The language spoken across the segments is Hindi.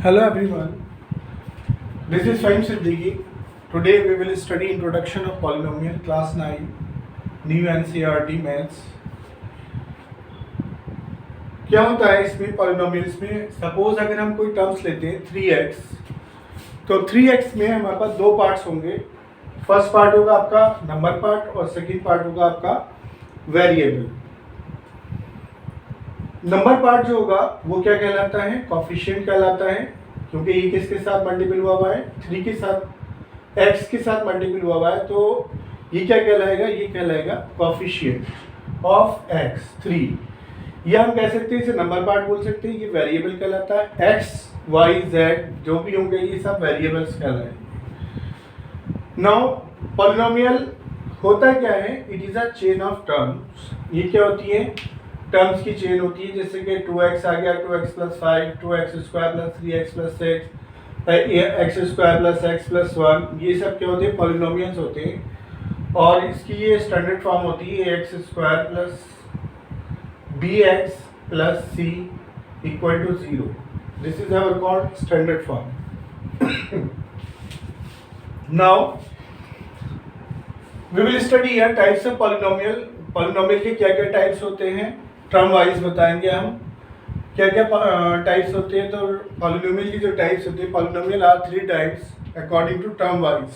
Hello everyone, this is Fahim Siddiqui. Today we will study Introduction of Polynomial Class 9, New NCERT Maths. क्या होता है इसमें पॉलिनोमियल्स में? सपोज अगर हम कोई टर्म्स लेते हैं 3x, तो 3x में हमारे पास दो पार्ट्स होंगे. फर्स्ट पार्ट होगा आपका नंबर पार्ट और सेकंड पार्ट होगा आपका वेरिएबल. नंबर पार्ट जो होगा वो क्या कहलाता है? कॉफिशिएंट कहलाता है, क्योंकि ये किसके साथ मल्टीपल हुआ हुआ है? 3 के साथ, x के साथ मल्टीपल हुआ हुआ है, तो ये क्या कहलाएगा? ये कहलाएगा कॉफिशिएंट ऑफ x 3. ये हम कह सकते हैं, इसे नंबर पार्ट बोल सकते हैं. ये वेरिएबल कहलाता है. x y z जो भी होंगे ये सब वेरिएबल्स कहलाएंगे. नाउ पॉलिनोमियल होता क्या है? It is a chain of terms. ये क्या होती है? टर्म्स की चेन होती है. जैसे कि 2x आ गया, 2x + 5, 2x² + 3x + 6, x² + x + 1. ये सब क्या होते हैं? पॉलिनोमियल्स होते हैं. और इसकी ये स्टैंडर्ड फॉर्म होती है x² + bx + c = 0. This is our called standard form. Now we will study here types of polynomial. Polynomial के क्या क्या टाइप्स होते हैं टर्म वाइज बताएंगे हम. क्या क्या टाइप्स होते हैं. तो पॉलिनोमियल की जो टाइप्स होते हैं, polynomial are 3 types according to term wise.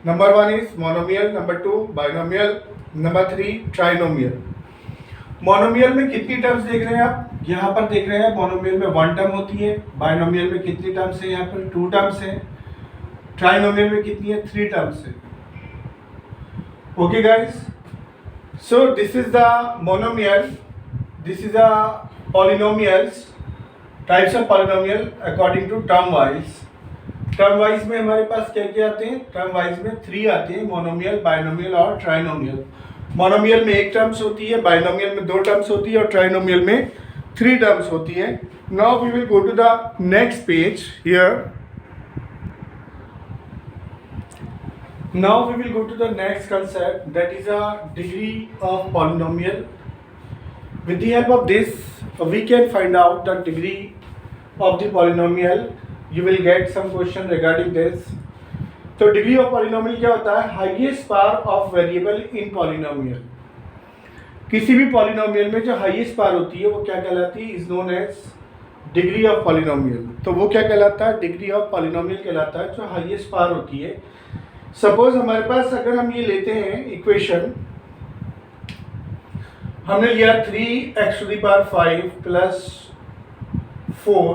Number 1 is monomial, number 2 binomial, number 3 trinomial. Monomial में कितनी टर्म्स देख रहे हैं आप? यहाँ पर देख रहे हैं मोनोमियल में 1 टर्म होती है. बाइनोमियल में कितनी टर्म्स है? यहाँ पर 2 टर्म्स है. ट्राइनोमियल में कितनी है? 3 टर्म्स है. Okay guys, so this is the monomial. This is a polynomials, types of polynomial according to term wise. Term wise में हमारे पास क्या क्या आते हैं? Term wise में 3 आते हैं, मोनोमियल, बाइनोमियल और ट्राइनोमियल. मोनोमियल में 1 टर्म्स होती है, बाइनोमियल में 2 टर्म्स होती है और ट्राइनोमियल में 3 टर्म्स होती है. Now we will go to the next page here. Now we will go to the next concept, that is a degree of polynomial. With the help of this, we can find out the degree of the polynomial. You will get some question regarding this. तो degree of polynomial क्या होता है? Highest power of variable in polynomial. किसी भी polynomial में जो highest power होती है वो क्या कहलाती है? Is known as degree of polynomial. तो वो क्या कहलाता है? Degree of polynomial कहलाता है, जो highest power होती है. Suppose हमारे पास अगर हम ये लेते हैं इक्वेशन, हमने लिया 3x⁵ + 4,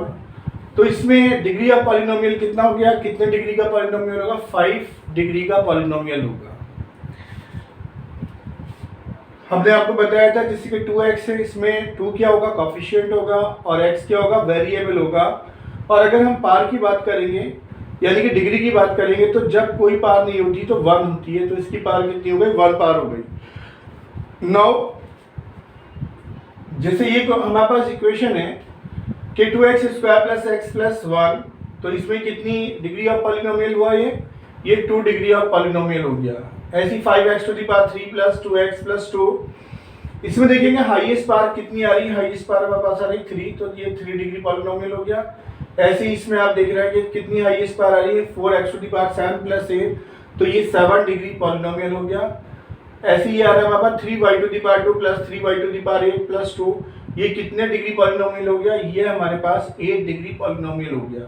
तो इसमें डिग्री ऑफ पॉलिनोमियल कितना हो गया? कितने डिग्री का पॉलिनोमियल होगा? 5 डिग्री का पॉलिनोमियल होगा. हमने आपको बताया था जैसे कि 2x है, इसमें 2 क्या होगा? कॉफिशिएंट होगा, और x क्या होगा? वेरिएबल होगा. और अगर हम पार की बात करेंगे, यानी कि डिग्री की बात करेंगे, तो जब कोई पार नहीं होती तो 1 होती है. तो इसकी पार कितनी हो गई? 1 पार हो गई. नाउ जैसे ये हमारे पास इक्वेशन है कि 2x² + x + 1, तो इसमें कितनी डिग्री ऑफ पॉलिनोमियल हुआ? ये 2 डिग्री ऑफ पॉलिनोमियल हो गया. ऐसी 5x⁵ + 2x + 2, इसमें देखेंगे हाईएस्ट पावर कितनी आ रही है? हाईएस्ट पावर हमारे पास आ रही है 3, तो ये 3 डिग्री पॉलिनोमियल हो गया. ऐसे ही इसमें आप देख रहे हैं कि कितनी हाईएस्ट पावर आ रही है? 4x⁵ + 8, तो ये 7 डिग्री पॉलिनोमियल हो गया. ऐसे ही आ रहा है हमारे पास 3y² + 3y8 + 2, ये कितने डिग्री पॉलिनोमियल हो गया? ये हमारे पास 8 डिग्री पॉलिनोमियल हो गया.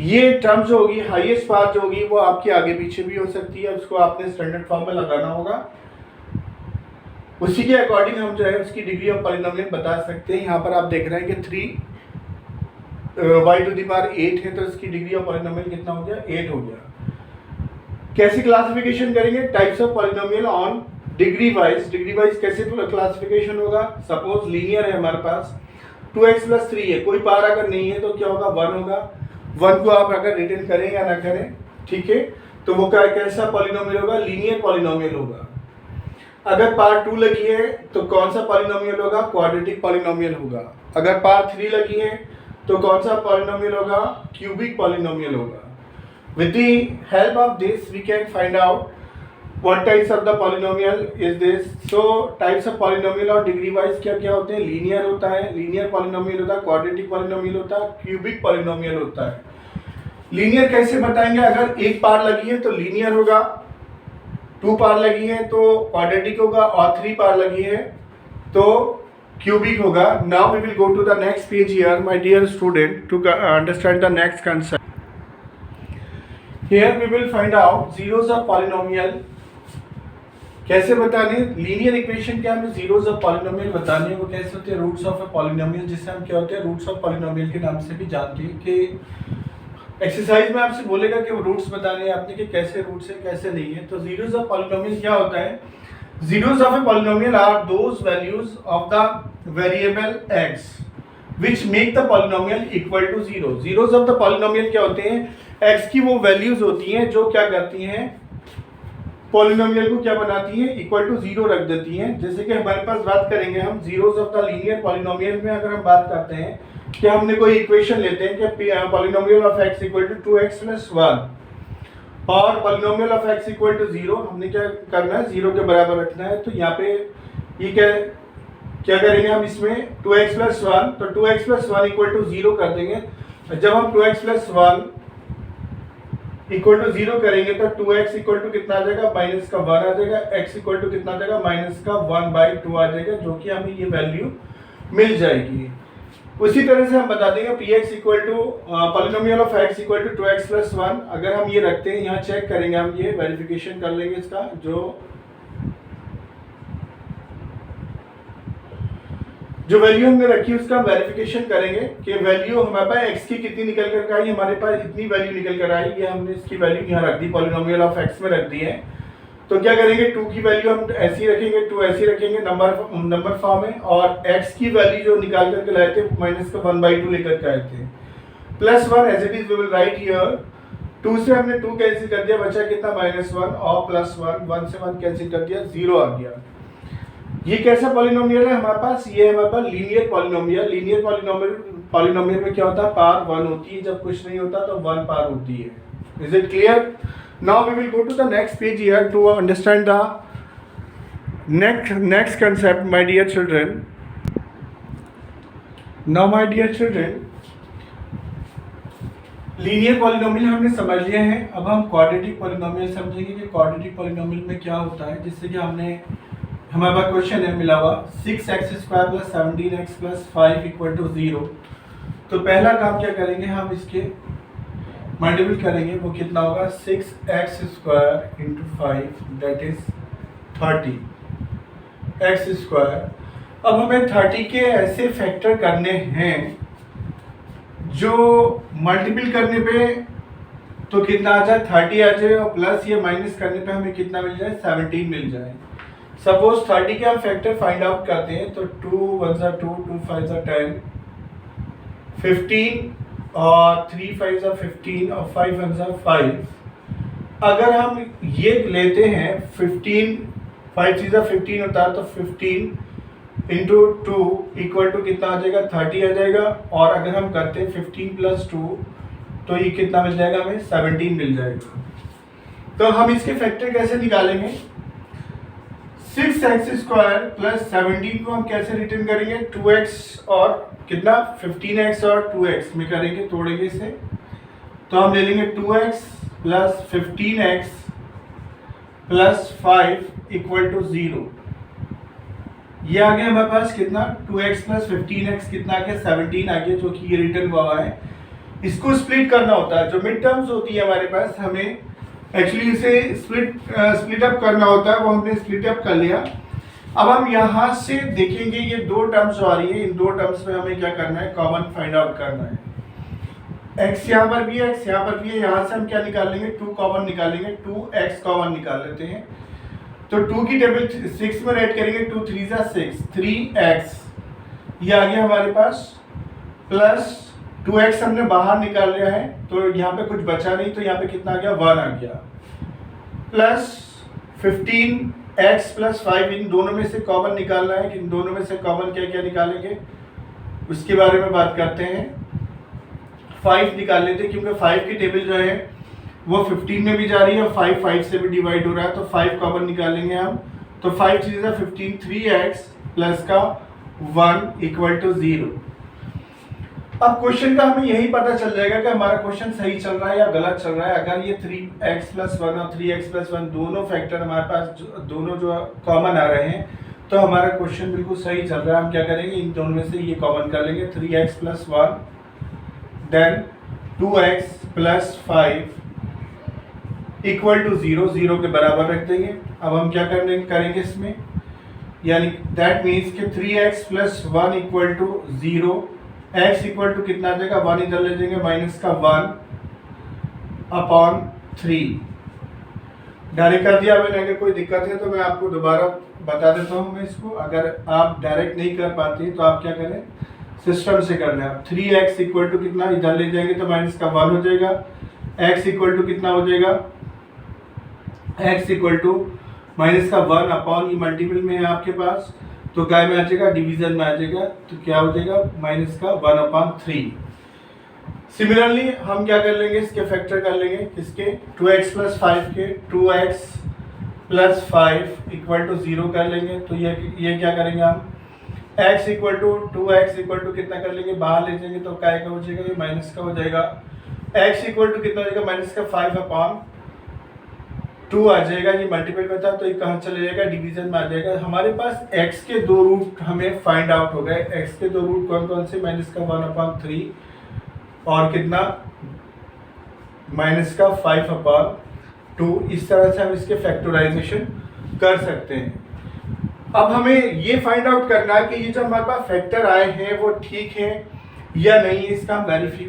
ये टर्म जो होगी, हाईएस्ट पावर जो होगी, वो आपके आगे पीछे भी हो सकती है. उसको आपने स्टैंडर्ड फॉर्म में लगाना होगा. उसी के अकॉर्डिंग हम जो है उसकी डिग्री ऑफ पॉलिनोमियल बता सकते हैं. यहाँ पर आप देख रहे हैं कि 3y8 है, तो इसकी डिग्री ऑफ पॉलिनोमियल कितना हो गया? 8 हो गया. कैसे क्लासिफिकेशन करेंगे? Types of polynomial on degree wise. Degree wise कैसे क्लासिफिकेशन होगा? सपोज लीनियर है हमारे पास, 2x + 3 है, कोई पार अगर नहीं है तो क्या होगा? 1 होगा. 1 को आप अगर रिटर्न करें या ना करें, ठीक है, तो वो कैसा पॉलिनोमियल होगा? लीनियर पॉलिनोमियल होगा. अगर पार 2 लगी है तो कौन सा पॉलिनोमियल होगा? क्वाड्रेटिक पॉलिनोमियल होगा. अगर पार 3 लगी है तो कौन सा पॉलिनोमियल होगा? क्यूबिक पॉलिनोमियल होगा. With the help of this we can find out What types of the polynomial is this? So types of polynomial और डिग्री वाइज क्या क्या होते हैं? लीनियर होता है, लीनियर पॉलिनोमियल होता है, क्वाड्रेटिक पॉलिनोमियल होता है, क्यूबिक पॉलिनोमियल होता है। लीनियर कैसे बताएंगे? अगर एक पार लगी है तो लीनियर होगा, 2 पार लगी है तो क्वाड्रेटिक होगा, और 3 पार लगी है तो क्यूबिक होगा। Now we will go to the next page here my dear student to understand the next concept. Here we will find out zeros of polynomial. कैसे बताने? लीनियर इक्वेशन के हमें जीरोस ऑफ पॉलिनोमियल बताने हैं। वो कैसे होते हैं? रूट्स ऑफ ए पॉलिनोमियल, जिसे हम क्या होते हैं? रूट्स ऑफ पॉलिनोमियल के नाम से भी जानते हैं। कि एक्सरसाइज में आपसे बोलेगा कि वो रूट्स बताने हैं आपने कि कैसे रूट्स है कैसे नहीं है। तो जीरोस ऑफ पॉलिनोमियल क्या होता है? Zeros of a polynomial are those values of the variable x which make the polynomial equal to 0. Zeros of the polynomial क्या होते हैं? x की वो values होती हैं जो क्या करती हैं? polynomial को क्या बनाती हैं? equal to 0 रख देती हैं। जैसे कि हमारे पास बात करेंगे हम zeros of the linear polynomial में, अगर हम बात करते हैं कि हमने कोई इक्वेशन लेते हैं कि polynomial of x equal to 2x plus 1 और polynomial of x equal to 0, हमने क्या करना है? 0 के बराबर रखना है। तो यहाँ पे ये क्या करेंगे हम? इसमें 2x प्लस 1, तो 2x प्लस 1 इक्वल टू 0 कर देंगे। जब हम 2x प्लस 1 इक्वल टू 0 करेंगे तो 2x इक्वल टू कितना आ जाएगा? माइनस का 1 आ जाएगा। x इक्वल टू कितना आ जाएगा? माइनस का 1/2 आ जाएगा, जो कि हमें ये वैल्यू मिल जाएगी। उसी तरह से हम बता देंगे px equal to polynomial of x equal to 2x plus 1। अगर हम ये रखते हैं, यहाँ चेक करेंगे हम, ये वेरिफिकेशन कर लेंगे इसका। जो वैल्यू हमने रखी है उसका वेरिफिकेशन करेंगे कि वैल्यू हमारे पास x की कितनी निकल कर आई। हमारे पास इतनी वैल्यू निकल कर आई, ये हमने इसकी वैल्यू यहाँ रख दी, पॉलिनोमियल ऑफ x में रख दी है। तो क्या करेंगे? 2 की वैल्यू हम ऐसी रखेंगे, 2 ऐसी रखेंगे नंबर फॉर्म में, और x की वैल्यू जो निकाल करके लाए थे माइनस का 1/2 लेकर के आए थे, plus 1 as it is we will write here. 2 से हमने 2 कैंसिल कर दिया, बचा कितना? -1, और प्लस 1, 1 से 1 कैंसिल कर दिया, 0 आ गया। ये कैसा पॉलिनोमियल है हमारे पास? ये हमारे पास लीनियर पॉलिनोमियल। लीनियर पॉलिनोमियल में क्या होता है? पार 1 होती है, जब कुछ नहीं होता तो 1 पार होती है। Is it clear? Now we will go to the next page here to understand the next concept, my dear children. Now my dear children, linear polynomial हमने समझ लिया है। अब हम क्वाड्रेटिक पॉलिनोमियल समझेंगे कि क्वाड्रेटिक पॉलिनोमियल में क्या होता है। जिससे कि हमारे पास क्वेश्चन है मिला हुआ 6x² + 17x + 5 = 0। तो पहला काम क्या करेंगे? हम इसके मल्टीपल करेंगे, वो कितना होगा? 6x² × 5 that is 30x²। अब हमें 30 के ऐसे फैक्टर करने हैं जो मल्टीपल करने पे तो कितना आ जाए? 30 आ जाए, और प्लस ये माइनस करने पे हमें कितना मिल जाए? 17 मिल जाए। सपोज 30 के हम फैक्टर फाइंड आउट करते हैं तो 2 1 * 2, 2 5 * 10, 15 और 3 5 = 15 और 5 1 = 5। अगर हम ये लेते हैं 15, 5 3 = 15 होता है, तो 15 × 2 इक्वल टू कितना आ जाएगा? 30 आ जाएगा। और अगर हम करते हैं 15 + 2 तो ये कितना मिल जाएगा? हमें 17 मिल जाएगा। तो हम इसके फैक्टर कैसे निकालेंगे? 6x² + 17 को हम कैसे रिटर्न करेंगे? 2x और कितना? 15x और 2x में करेंगे, तोड़ेंगे इसे। तो हम ले लेंगे 2x + 15x + 5 = 0। ये आ गया हमारे पास कितना? 2x + 15x कितना आ गया? 17 आ गया, जो कि ये रिटर्न हुआ है। इसको स्प्लिट करना होता है। जो मिड टर्म्स होती है हमारे पास, हमें एक्चुअली इसे स्प्लिट अप करना होता है, वो हमने स्प्लिट अप कर लिया। अब हम यहाँ से देखेंगे ये 2 टर्म्स आ रही है, इन 2 टर्म्स में हमें क्या करना है? कॉमन फाइंड आउट करना है। x यहाँ पर भी है, x यहाँ पर भी है। यहाँ से हम क्या निकाल लेंगे? 2 कॉमन निकालेंगे, 2x कॉमन निकाल लेते हैं। तो 2 की टेबल 6 में ऐड करेंगे, 2 3 = 6, 3x ये आ गया हमारे पास, प्लस 2x हमने बाहर निकाल लिया है, तो यहाँ पे कुछ बचा नहीं, तो यहाँ पे कितना आ गया? 1 आ गया, प्लस 15x + 5। इन दोनों में से कॉमन निकालना है कि इन दोनों में से कॉमन क्या क्या निकालेंगे उसके बारे में बात करते हैं। 5 निकाल लेते हैं, क्योंकि 5 की टेबल जो है वो 15 में भी जा रही है और 5 5 से भी डिवाइड हो रहा है, तो 5 कॉमन निकालेंगे हम, तो 5 चीज़ 15, 3x प्लस का 1 इक्वल टू 0। अब क्वेश्चन का हमें यही पता चल जाएगा कि हमारा क्वेश्चन सही चल रहा है या गलत चल रहा है। अगर ये 3x प्लस 1 और 3x प्लस 1 दोनों फैक्टर हमारे पास दोनों जो कॉमन आ रहे हैं, तो हमारा क्वेश्चन बिल्कुल सही चल रहा है। हम क्या करेंगे, इन दोनों में से ये कॉमन कर लेंगे, 3x plus 1 then 2x plus 5 equal to 0, 0 के बराबर रख देंगे। अब हम क्या करेंगे इसमें, यानी दैट मीन्स कि 3x plus 1 equal to 0, x equal to कितना आ जाएगा, 1 इधर ले जाएंगे, माइनस का 1 अपॉन 3। डायरेक्ट कर दिया मैंने, अगर कोई दिक्कत है तो मैं आपको दोबारा बता देता हूँ मैं इसको। अगर आप डायरेक्ट नहीं कर पाते तो आप क्या करें, सिस्टम से करना है। 3x इक्वल टू कितना, इधर ले जाएंगे तो माइनस का 1 हो जाएगा, x इक्वल टू कितना हो जाएगा, x इक्वल टू माइनस का 1 अपॉन, ये मल्टीपल में है आपके पास तो काय में आ जाएगा, डिवीजन में आ जाएगा, तो क्या हो जाएगा, माइनस का 1 अपॉन 3। सिमिलरली हम क्या कर लेंगे, इसके फैक्टर कर लेंगे, किसके, 2x प्लस 5 के, 2x प्लस 5 इक्वल टू 0 कर लेंगे। तो ये क्या करेंगे हम, x equal to 2x equal to कितना कर लेंगे, बाहर ले जाएंगे तो काय का हो जाएगा, ये माइनस का हो जाएगा। x इक्वल टू कितना हो जाएगा, माइनस का 5 अपॉन 2 आ जाएगा, ये मल्टीपल में था तो ये कहाँ चले जाएगा, डिवीजन में आ जाएगा। हमारे पास x के दो रूट हमें फाइंड आउट हो गए। x के दो रूट कौन कौन से, माइनस का 1 अपॉन 3 और कितना, माइनस का 5 अपॉन 2। इस तरह से हम इसके फैक्टराइजेशन कर सकते हैं। अब हमें ये फाइंड आउट करना है कि ये जो हमारे पास फैक्टर आए हैं वो ठीक है या नहीं, इसका हम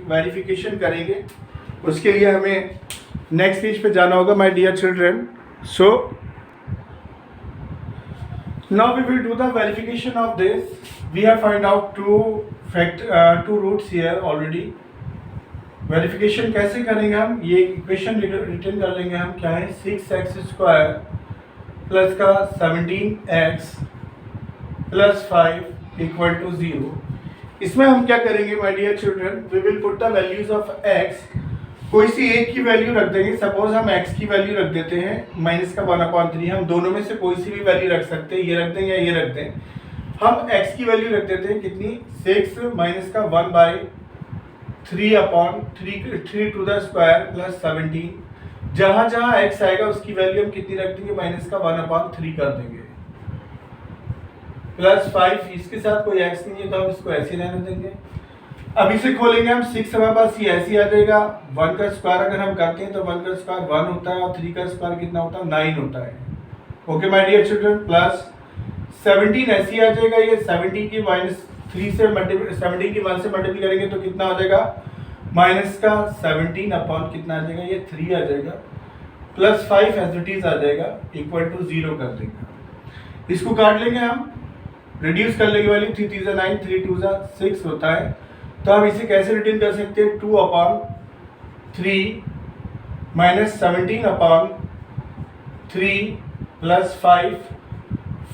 वेरिफिकेशन करेंगे। उसके लिए हमें नेक्स्ट पेज पे जाना होगा, my dear children. So now we will do the verification of this. We have find out two roots here already. Verification कैसे करेंगे हम, ये इक्वेशन रिटर्न कर लेंगे हम, क्या है, 6x स्क्वायर प्लस का 17x प्लस 5 इक्वल टू 0। इसमें हम क्या करेंगे my dear children, we will put the values of x, कोई सी एक की वैल्यू रख देंगे। सपोज हम x की वैल्यू रख देते हैं माइनस का 1 अपॉन 3, हम दोनों में से कोई सी भी वैल्यू रख सकते हैं, ये रख दें या ये रख दें। हम x की वैल्यू रख देते हैं कितनी, 6 माइनस का 1 by 3 upon 3 to the square plus 17। जहाँ जहाँ x आएगा उसकी वैल्यू हम कितनी रख देंगे, माइनस का 1 अपॉन 3 कर देंगे, प्लस 5। इसके साथ कोई x नहीं है तो हम इसको ऐसे ही रहने देंगे। अब इसे खोलेंगे हम, 6 हमारे पास ये ऐसे ही आ जाएगा। 1 का स्क्वायर अगर हम करते हैं तो 1 का स्क्वायर 1 होता है और 3 का स्क्वायर कितना होता है, 9 होता है। Okay my dear children, plus 17 ऐसे ही आ जाएगा, ये 17 की माइनस 3 से 17 की 1 से मल्टीप्लाई करेंगे तो कितना आ जाएगा, माइनस का 17 अपॉन कितना आ जाएगा, ये 3 आ जाएगा, प्लस 5 एज इट इज आ जाएगा, इक्वल टू 0 कर देंगे। इसको काट लेंगे हम, रिड्यूस कर लेंगे वैल्यू, 3 3 9, 3 2 6 होता है। तो हम इसे कैसे रिटर्न कर सकते हैं, 2 अपॉन 3 माइनस 17 अपॉन 3 प्लस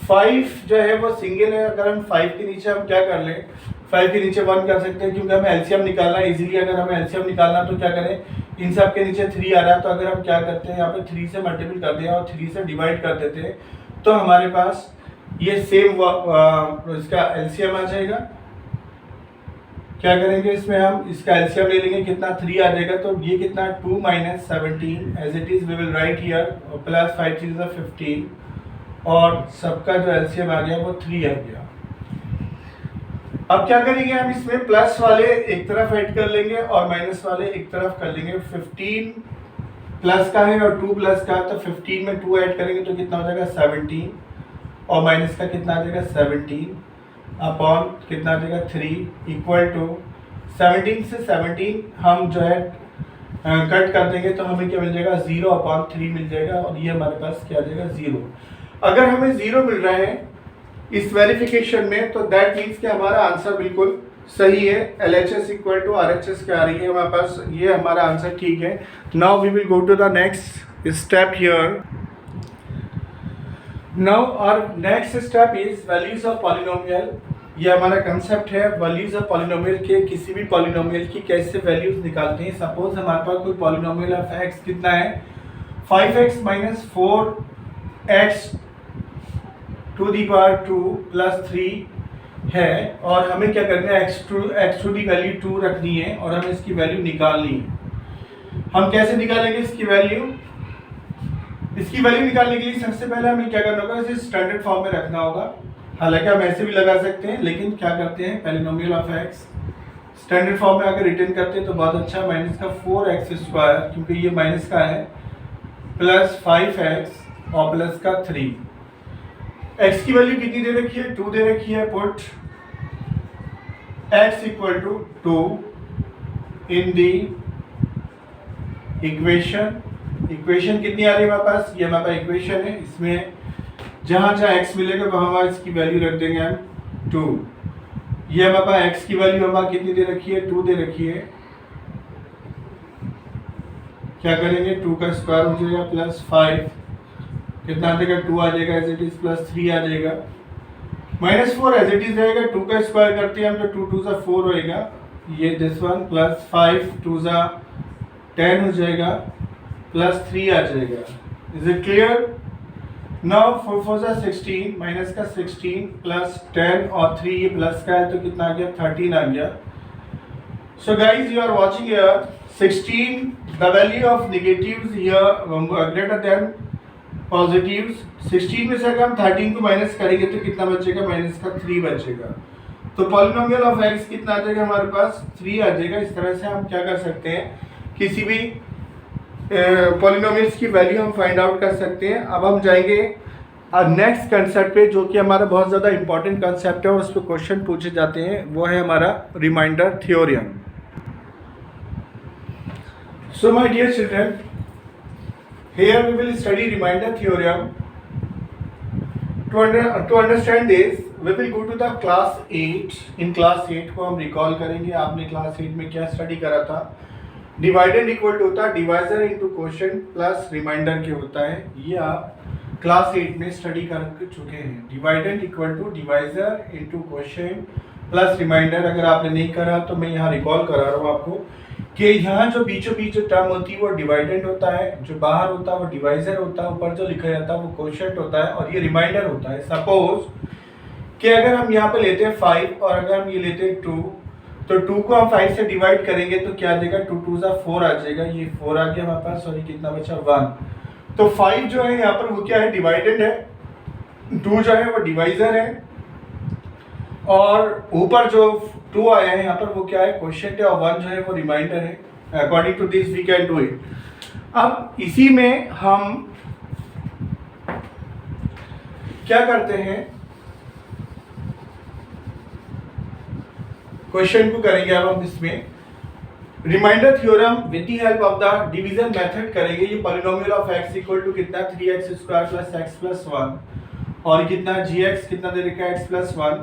5 जो है वो सिंगल है। अगर हम 5 के नीचे हम क्या कर लें, 5 के नीचे 1 कर सकते हैं, क्योंकि हमें एलसीएम निकालना है इजीली। अगर हमें एलसीएम निकालना तो क्या करें, इन सब के नीचे 3 आ रहा है तो अगर हम क्या करते हैं, यहाँ पे 3 से मल्टीपल कर दिया और 3 से डिवाइड कर देते हैं तो हमारे पास ये सेम इसका एलसीएम आ जाएगा। क्या करेंगे इसमें, हम इसका एलसीएम ले लेंगे, कितना 3 आ जाएगा, तो ये कितना 2 minus 17 as it is we will write here, plus 5 3 15 और सबका जो एलसीएम आ गया वो 3 आ गया। अब क्या करेंगे हम, इसमें प्लस वाले एक तरफ ऐड कर लेंगे और माइनस वाले एक तरफ कर लेंगे। 15 प्लस का है और 2 प्लस का, तो 15 में 2 ऐड करेंगे तो कितना हो जाएगा 17 और माइनस का कितना आ जाएगा 17 अपॉन कितना आ जाएगा 3 इक्वल टू 17 से 17 हम जो है कट कर देंगे तो हमें क्या मिल जाएगा, 0 अपॉन 3 मिल जाएगा और ये हमारे पास क्या आ जाएगा 0। अगर हमें 0 मिल रहा है इस वेरिफिकेशन में तो दैट मीन्स कि हमारा आंसर बिल्कुल सही है। LHS इक्वल टू RHS क्या आ रही है हमारे पास, ये हमारा आंसर ठीक है। Now we will go to the next step here. Now our next step is values of polynomial. ये हमारा कंसेप्ट है वैल्यूज ऑफ पॉलिनोमियल के। किसी भी पॉलिनोमियल की कैसे वैल्यूज निकालते हैं। सपोज हमारे पास कोई पॉलिनोमियल ऑफ एक्स कितना है 5x minus 4x to the power 2 plus 3 है और हमें क्या करना है x टू दी वैल्यू 2 रखनी है और हमें इसकी वैल्यू निकालनी है। हम कैसे निकालेंगे इसकी वैल्यू? इसकी वैल्यू निकालने के लिए सबसे पहले हमें क्या करना होगा, इसे स्टैंडर्ड फॉर्म में रखना होगा। हालांकि हम ऐसे भी लगा सकते हैं, लेकिन क्या करते हैं polynomial of x standard form में अगर रिटर्न करते हैं तो बहुत अच्छा। माइनस का 4x स्क्वायर, क्योंकि ये माइनस का है, प्लस 5x और प्लस का 3। x की वैल्यू कितनी दे रखी है? 2 दे रखी है। Put x equal to 2 in the equation कितनी आ रही है हमारे पास? ये हमारे पास इक्वेशन है। इसमें जहाँ जहाँ x मिलेगा वहाँ इसकी वैल्यू रख देंगे हम 2। ये हमारे पास x की वैल्यू हमारे कितनी दे रखी है? 2 दे रखी है। क्या करेंगे? 2 का स्क्वायर हो जाएगा प्लस 5, कितना आ जाएगा? 2 आ जाएगा एज इट इज, प्लस 3 आ जाएगा, माइनस 4 एज इट इज रहेगा। 2 का स्क्वायर करते हैं हम तो 2 2 4 होएगा, ये दिस वन, प्लस 5 2 10 हो जाएगा, प्लस 3 आ जाएगा। Is it clear? Now 4 4 16, minus का 16 प्लस 10 और 3 ये प्लस का है तो कितना आ गया? 13 आ गया। So guys you are watching here 16, the value of negatives here greater than positives. 16 में से अगर हम 13 को माइनस करेंगे तो कितना बचेगा? माइनस का 3 बचेगा। तो पॉलिनोमियल ऑफ एक्स कितना आ जाएगा हमारे पास? 3 आ जाएगा। इस तरह से हम क्या कर सकते हैं, किसी भी पॉलिनोमियल्स की वैल्यू हम फाइंड आउट कर सकते हैं। अब हम जाएंगे नेक्स्ट कंसेप्ट पे, जो कि हमारा बहुत ज़्यादा इंपॉर्टेंट कंसेप्ट है और उस पर क्वेश्चन पूछे जाते हैं। वो है हमारा reminder theorem. So my dear children, here we will study reminder theorem. To understand this we will go to the class 8। In class 8 को हम रिकॉल करेंगे। आपने क्लास 8 में क्या स्टडी करा था? डिवाइडेंड इक्वल टू होता है divisor into quotient plus reminder के होता है। ये आप क्लास 8 में स्टडी कर चुके हैं। Dividend equal to divisor into quotient plus reminder. अगर आपने नहीं करा तो मैं यहाँ रिकॉल करा रहा हूँ आपको कि यहाँ जो बीचों बीच जो टर्म होती है वो डिवाइडेंड होता है, जो बाहर होता है वो डिवाइजर होता है, ऊपर जो लिखा जाता है वो क्वोशिएंट होता है और ये रिमाइंडर होता है। सपोज कि अगर हम यहाँ पे लेते हैं 5 और अगर हम ये लेते हैं 2, तो 2 को हम 5 से डिवाइड करेंगे तो क्या आ जाएगा? 2 2 4 आ जाएगा। ये 4 आ गया हमारे पास, सॉरी कितना बचा? 1। तो 5 जो है यहाँ पर वो क्या है? डिवाइडेड है। 2 जो है वो डिवाइजर है और ऊपर जो 2 आया है यहाँ पर वो क्या है? क्वोशिएंट है और 1 जो है वो रिमाइंडर है। According to this we can do it. अब इसी में हम क्या करते हैं, क्वेश्चन को करेंगे अब हम इसमें reminder theorem with the help of the division method करेंगे। ये polynomial of x equal to कितना? 3x square plus x plus 1 और कितना gx कितना दे रखा है? x plus 1।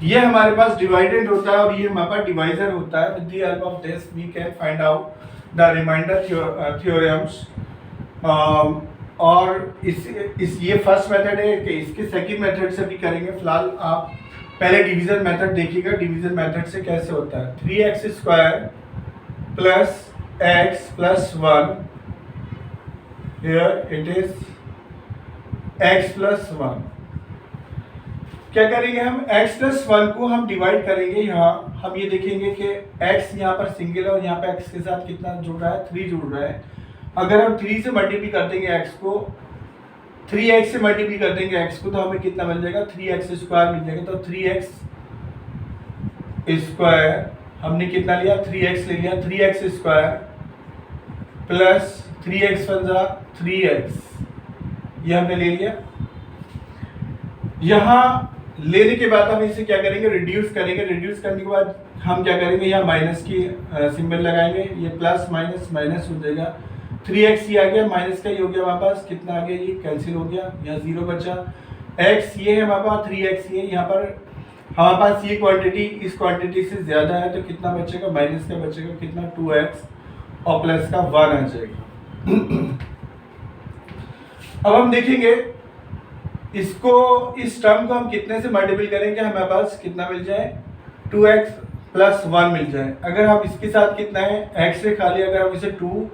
ये हमारे पास डिवाइडेंड होता है और ये हमारे पास डिवाइजर होता है। With the help of this we can find out the reminder theorems. और इस ये फर्स्ट मेथड है कि इसके सेकंड मेथड से भी करेंगे। फिलहाल आप पहले डिवीजन मेथड देखिएगा। डिवीजन मेथड से कैसे होता है? 3x square plus x plus 1, here it is x plus 1। क्या करेंगे हम? x प्लस 1 को हम डिवाइड करेंगे। यहाँ हम ये देखेंगे कि x यहाँ पर सिंगल है और यहाँ पे x के साथ कितना जुड़ रहा है? 3 जुड़ रहा है। अगर हम 3 से मल्टीप्लाई कर देंगे x को, 3x से मल्टीप्लाई कर देंगे x को, तो हमें कितना मिल जाएगा? 3x स्क्वायर मिल जाएगा। तो 3x स्क्वायर हमने कितना लिया? 3x ले लिया। 3x square plus 3x 3x, ये हमने ले लिया। यहाँ लेने के बाद हम इसे क्या करेंगे? रिड्यूस करेंगे। रिड्यूस करने के बाद हम क्या करेंगे? यहाँ माइनस की सिंबल लगाएंगे। ये प्लस माइनस माइनस हो जाएगा। 3x ये आ गया, माइनस का ही हो गया हमारे पास, कितना आ गया? ये कैंसिल हो गया, यहाँ 0 बचा। x ये है हमारे पास, 3x ये यहाँ पर हमारे पास ये क्वांटिटी इस क्वांटिटी से ज़्यादा है तो कितना बचेगा? माइनस का बचेगा, कितना? 2x और प्लस का 1 आ जाएगा। अब हम देखेंगे इसको इस टर्म को हम कितने से मल्टीपल करेंगे, हमारे पास कितना मिल जाए 2x प्लस 1 मिल जाए। अगर हम इसके साथ कितना है x से खाली अगर हम इसे 2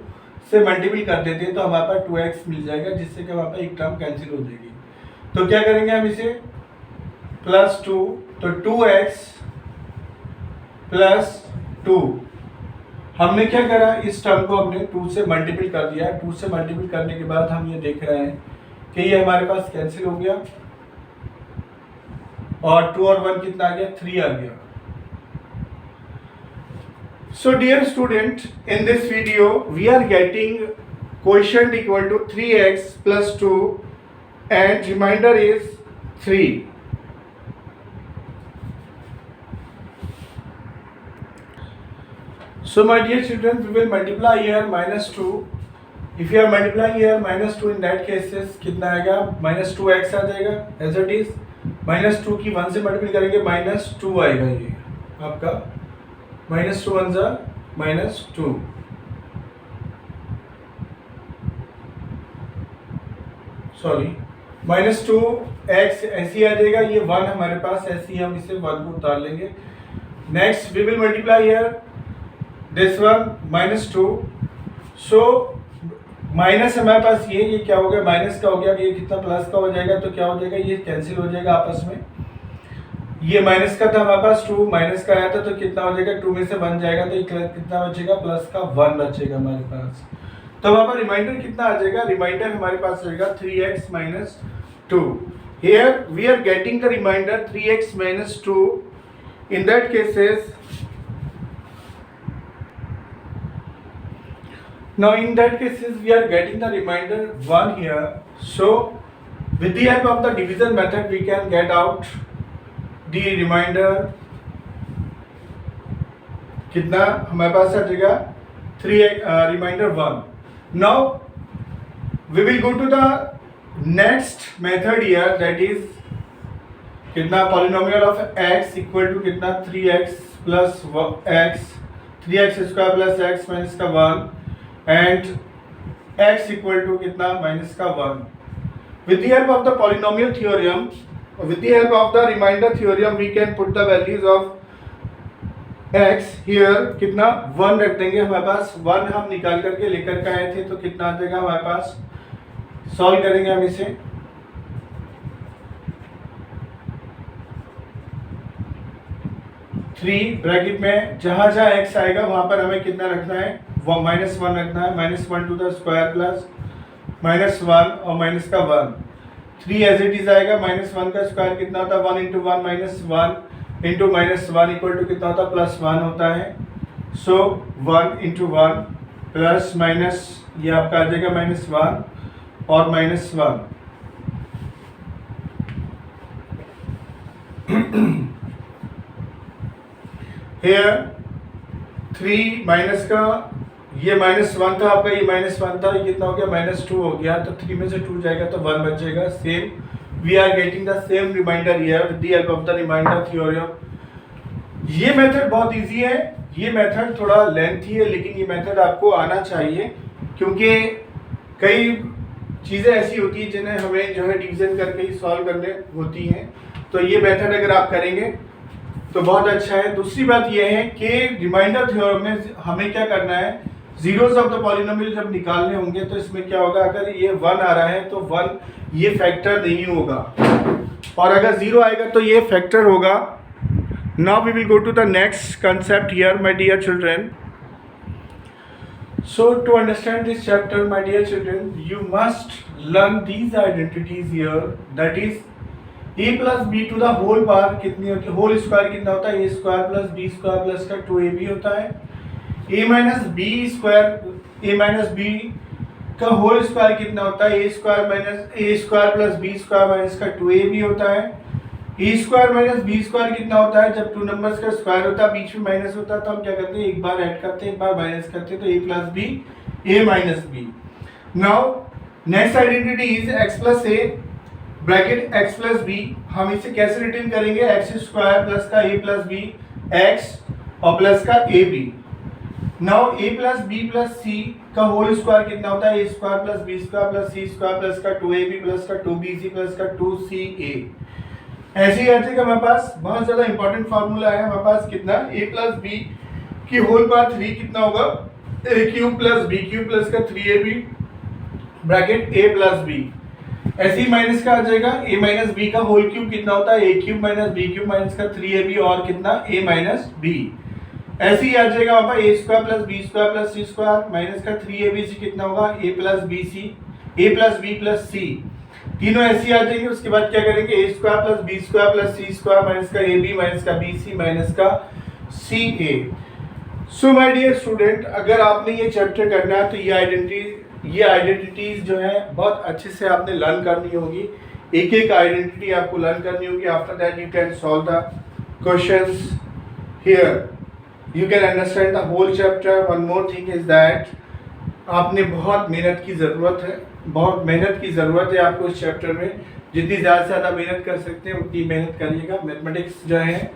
से मल्टीपल कर देते हैं तो हमारे पास 2x मिल जाएगा, जिससे कि हमारे पास एक टर्म कैंसिल हो जाएगी। तो क्या करेंगे हम इसे प्लस 2, तो 2x प्लस 2, हमने क्या करा इस टर्म को हमने 2 से मल्टीपल कर दिया। 2 से मल्टीपल करने के बाद हम ये देख रहे हैं कि ये हमारे पास कैंसिल हो गया और 2 और 1 कितना आ गया 3 आ गया। So dear student, in this video we are getting quotient equal to 3x plus 2 and remainder is 3. So my dear children, we will multiply here minus 2. If you are multiplying here minus 2, in that cases कितना आएगा minus 2x आ जाएगा as it is। minus 2 की 1 से मल्टीपल करेंगे minus 2 आएगा, ये आपका minus 2 1 जा minus 2, सॉरी minus 2 x ऐसी आ जाएगा, ये 1 हमारे पास ऐसी हम इसे 1 को उतार लेंगे। Next we will multiply here this one minus 2। So minus हमारे पास ये क्या हो गया माइनस का हो गया, ये कितना प्लस का हो जाएगा, तो क्या हो जाएगा ये कैंसिल हो जाएगा आपस में। ये माइनस का था हमारे पास 2, माइनस का आया था तो कितना हो जाएगा 2 में से 1 जाएगा तो कितना बचेगा प्लस का 1 बचेगा हमारे पास। तो हमारे पास रिमाइंडर कितना आ जाएगा, रिमाइंडर हमारे पास रहेगा 3x minus 2। Here we are getting the reminder 3x minus 2। In that cases now in that cases we are getting the remainder 1 here, so with the help of the division method we can get out the remainder कितना हमारे पास आ जाएगा 3 remainder 1। now we will go to the next method here, that is कितना polynomial of x equal to कितना 3x plus x, 3x square plus x minus का 1 and x equal to कितना minus का 1। with the help of the polynomial theorem, with the help of the remainder theorem we can put the values of x here, कितना 1 रख देंगे हमारे पास। 1 हम निकाल करके लेकर के आए थे तो कितना आ जाएगा हमारे पास, सॉल्व करेंगे हम इसे। 3 ब्रैकेट में जहां जहां x आएगा वहां पर हमें कितना रखना है -1 रखना है, -1 टू द स्क्वायर प्लस -1 और माइनस का 1। 3 एज इट इज आएगा, -1 का स्क्वायर कितना होता है 1 इंटू 1 -1 इंटू -1 इक्वल टू कितना होता है +1 होता है। सो 1 इंटू 1 प्लस माइनस ये आपका आ जाएगा -1 और -1। here 3 माइनस का ये -1 था आपका, ये -1 था, ये कितना हो गया -2 हो गया, तो 3 में से 2 जाएगा तो 1 बचेगा। Same we are getting the same reminder here with the help of the reminder theorem. ये मेथड बहुत इजी है, ये मेथड थोड़ा लेंथी है लेकिन ये मेथड आपको आना चाहिए, क्योंकि कई चीज़ें ऐसी होती हैं जिन्हें हमें जो है डिवीजन करके ही सॉल्व करने होती हैं। तो ये मेथड अगर आप करेंगे तो बहुत अच्छा है। दूसरी बात यह है कि रिमाइंडर थ्योरम में हमें क्या करना है, जीरोस ऑफ द पॉलिनोमियल जब निकालने होंगे तो इसमें क्या होगा, अगर ये 1 आ रहा है तो 1 ये फैक्टर नहीं होगा, और अगर 0 आएगा तो ये फैक्टर होगा। Now we will go to the next concept here my dear children. So to understand this chapter, my dear children, you must learn these identities here, that is a plus b to the whole power कितनी होती है, होल स्क्वायर कितना होता है, a square plus b square plus का 2ab होता है। a minus B square, a minus B का होल स्क्वायर कितना होता है, a square minus a square plus b square minus का 2ab होता है। A square minus B square कितना होता है, जब 2 नंबर्स का स्क्वायर होता है बीच में माइनस होता है तो हम क्या करते हैं, एक बार ऐड करते हैं एक बार माइनस करते हैं, तो A plus B A minus B. Now next identity is X plus A bracket X plus B. हम इसे कैसे रिटर्न करेंगे, एक्स स्क्वायर प्लस का ए प्लस बी एक्स और प्लस का A B. Now A plus B plus C का होल स्क्वायर कितना होता है? A square plus B square plus C square plus का 2ab प्लस का 2bc प्लस का 2ca। ऐसे ही ऐसे का हमारे पास बहुत ज्यादा इंपॉर्टेंट फार्मूला है हमारे पास, कितना? ए प्लस बी की होल पावर 3 कितना होगा? A cube plus B cube plus का 3ab ब्रैकेट ए प्लस बी। ऐसे ही माइनस का आ जाएगा, ए माइनस बी का होल क्यूब कितना होता है? A cube minus B cube minus का 3ab और कितना? A minus B. ऐसे ही आ जाएगा वहां पर A square plus B square plus C square minus का 3abc कितना होगा? A plus B C, A plus B plus C, तीनों ऐसे आ जाएंगे। उसके बाद क्या करेंगे? A square plus B square plus C square minus का ए बी माइनस का बी सी माइनस का सी ए। सो माय डियर स्टूडेंट, अगर आपने ये चैप्टर करना है तो ये आइडेंटिटीज जो है बहुत अच्छे से आपने लर्न करनी होगी। एक एक आइडेंटिटी आपको लर्न करनी होगी। After that you can solve the questions here, you can understand the whole chapter. One more thing is that आपने बहुत मेहनत की ज़रूरत है, बहुत मेहनत की ज़रूरत है आपको इस चैप्टर में। जितनी ज़्यादा से ज़्यादा मेहनत कर सकते हैं उतनी मेहनत करिएगा। मैथमेटिक्स जो है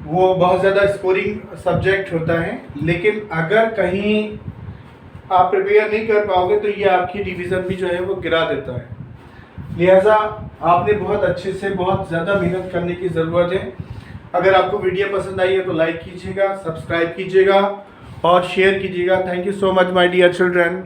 वो बहुत ज़्यादा स्कोरिंग सब्जेक्ट होता है, लेकिन अगर कहीं आप प्रिपेयर नहीं कर पाओगे तो ये आपकी डिवीज़न भी जो है वो गिरा देता है। लिहाजा आपने बहुत अच्छे से बहुत ज़्यादा मेहनत करने की ज़रूरत है। अगर आपको वीडियो पसंद आई है तो लाइक कीजिएगा, सब्सक्राइब कीजिएगा और शेयर कीजिएगा। Thank you so much my dear children.